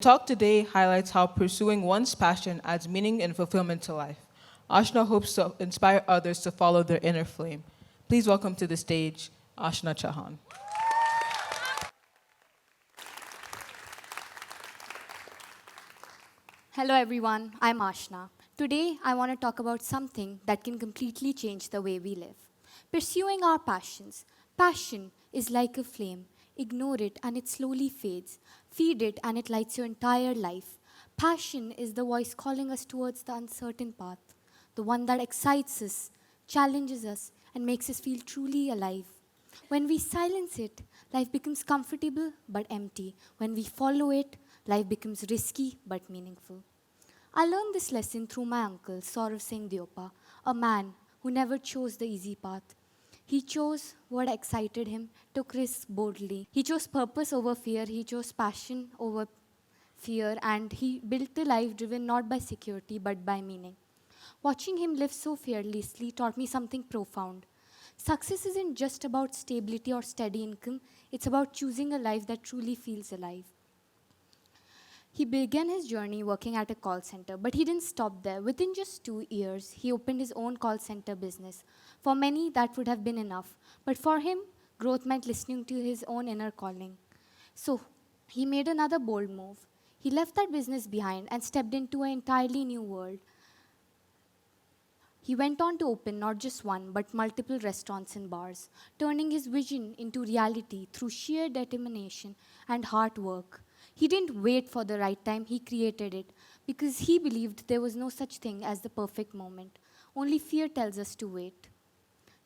Talk today highlights how pursuing one's passion adds meaning and fulfillment to life. Ashna hopes to inspire others to follow their inner flame. Please welcome to the stage Ashna Chahan. Hello everyone, I'm Ashna. Today I want to talk about something that can completely change the way we live. Pursuing our passions. Passion is like a flame. Ignore it and it slowly fades. Feed it and it lights your entire life. Passion is the voice calling us towards the uncertain path, the one that excites us, challenges us, and makes us feel truly alive. When we silence it, life becomes comfortable but empty. When we follow it, life becomes risky but meaningful. I learned this lesson through my uncle, Saurav Singh Diopa, a man who never chose the easy path. He chose what excited him, took risks boldly. He chose purpose over fear, he chose passion over fear, and he built a life driven not by security but by meaning. Watching him live so fearlessly taught me something profound. Success isn't just about stability or steady income, it's about choosing a life that truly feels alive. He began his journey working at a call center, but he didn't stop there. Within just 2 years, he opened his own call center business. For many, that would have been enough. But for him, growth meant listening to his own inner calling. So, he made another bold move. He left that business behind and stepped into an entirely new world. He went on to open not just one, but multiple restaurants and bars, turning his vision into reality through sheer determination and hard work. He didn't wait for the right time, he created it because he believed there was no such thing as the perfect moment. Only fear tells us to wait.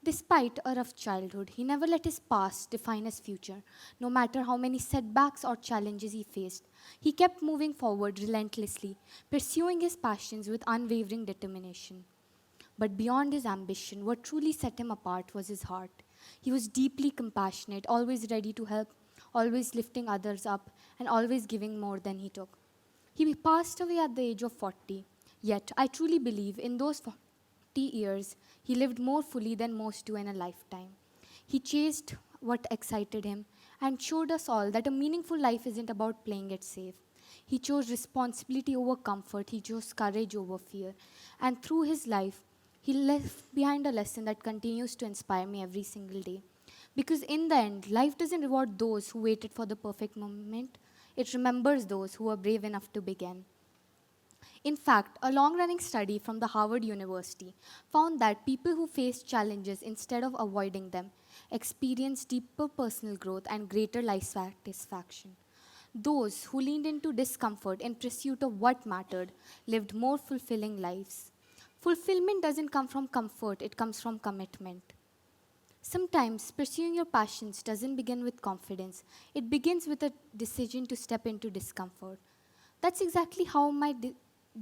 Despite a rough childhood, he never let his past define his future. No matter how many setbacks or challenges he faced, he kept moving forward relentlessly, pursuing his passions with unwavering determination. But beyond his ambition, what truly set him apart was his heart. He was deeply compassionate, always ready to help, always lifting others up, and always giving more than he took. He passed away at the age of 40. Yet, I truly believe in those 40 years, he lived more fully than most do in a lifetime. He chased what excited him and showed us all that a meaningful life isn't about playing it safe. He chose responsibility over comfort, he chose courage over fear, and through his life, he left behind a lesson that continues to inspire me every single day. Because in the end, life doesn't reward those who waited for the perfect moment, it remembers those who were brave enough to begin. In fact, a long running study from the Harvard University found that people who face challenges instead of avoiding them experience deeper personal growth and greater life satisfaction. Those who leaned into discomfort in pursuit of what mattered lived more fulfilling lives. Fulfillment doesn't come from comfort, it comes from commitment. Sometimes pursuing your passions doesn't begin with confidence, it begins with a decision to step into discomfort. That's exactly how my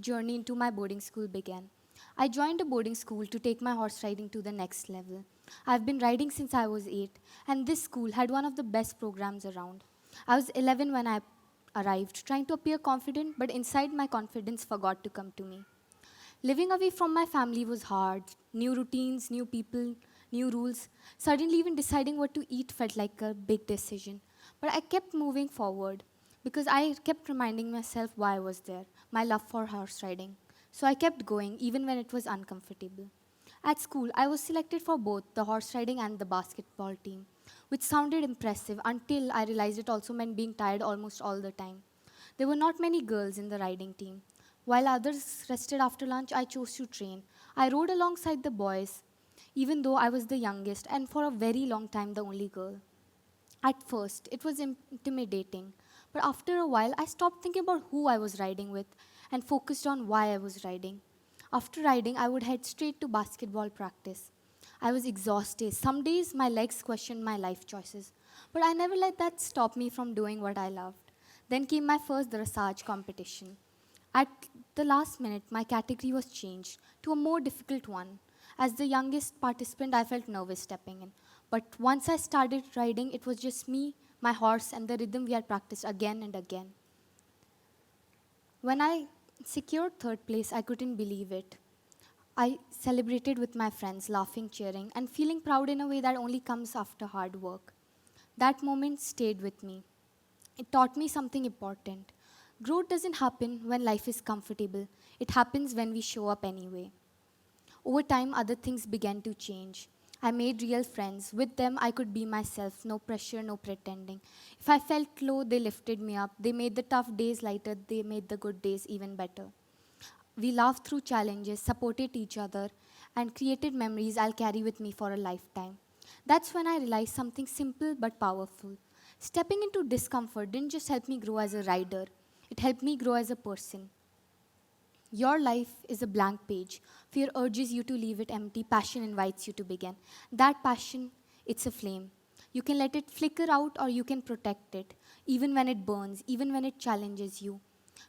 journey into my boarding school began. I joined a boarding school to take my horse riding to the next level. I've been riding since I was 8, and this school had one of the best programs around. I was 11 when I arrived, trying to appear confident, but inside my confidence forgot to come to me. Living away from my family was hard. New routines, new people, new rules. Suddenly, even deciding what to eat felt like a big decision. But I kept moving forward because I kept reminding myself why I was there, my love for horse riding. So I kept going even when it was uncomfortable. At school, I was selected for both the horse riding and the basketball team, which sounded impressive until I realized it also meant being tired almost all the time. There were not many girls in the riding team. While others rested after lunch, I chose to train. I rode alongside the boys, even though I was the youngest and for a very long time the only girl. At first, it was intimidating, but after a while, I stopped thinking about who I was riding with and focused on why I was riding. After riding, I would head straight to basketball practice. I was exhausted. Some days, my legs questioned my life choices, but I never let that stop me from doing what I loved. Then came my first dressage competition. At the last minute, my category was changed to a more difficult one. As the youngest participant, I felt nervous stepping in. But once I started riding, it was just me, my horse, and the rhythm we had practiced again and again. When I secured third place, I couldn't believe it. I celebrated with my friends, laughing, cheering, and feeling proud in a way that only comes after hard work. That moment stayed with me. It taught me something important. Growth doesn't happen when life is comfortable, it happens when we show up anyway. Over time, other things began to change. I made real friends. With them, I could be myself, no pressure, no pretending. If I felt low, they lifted me up. They made the tough days lighter, they made the good days even better. We laughed through challenges, supported each other, and created memories I'll carry with me for a lifetime. That's when I realized something simple but powerful. Stepping into discomfort didn't just help me grow as a rider, it helped me grow as a person. Your life is a blank page. Fear urges you to leave it empty, passion invites you to begin. That passion, it's a flame. You can let it flicker out or you can protect it, even when it burns, even when it challenges you.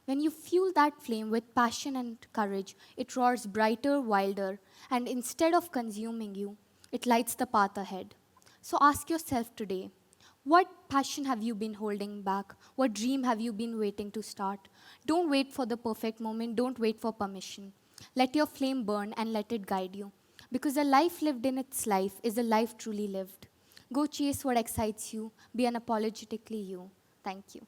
When you fuel that flame with passion and courage, it roars brighter, wilder, and instead of consuming you, it lights the path ahead. So ask yourself today, what passion have you been holding back? What dream have you been waiting to start? Don't wait for the perfect moment, don't wait for permission. Let your flame burn and let it guide you. Because a life lived in its life is a life truly lived. Go chase what excites you, be unapologetically you. Thank you.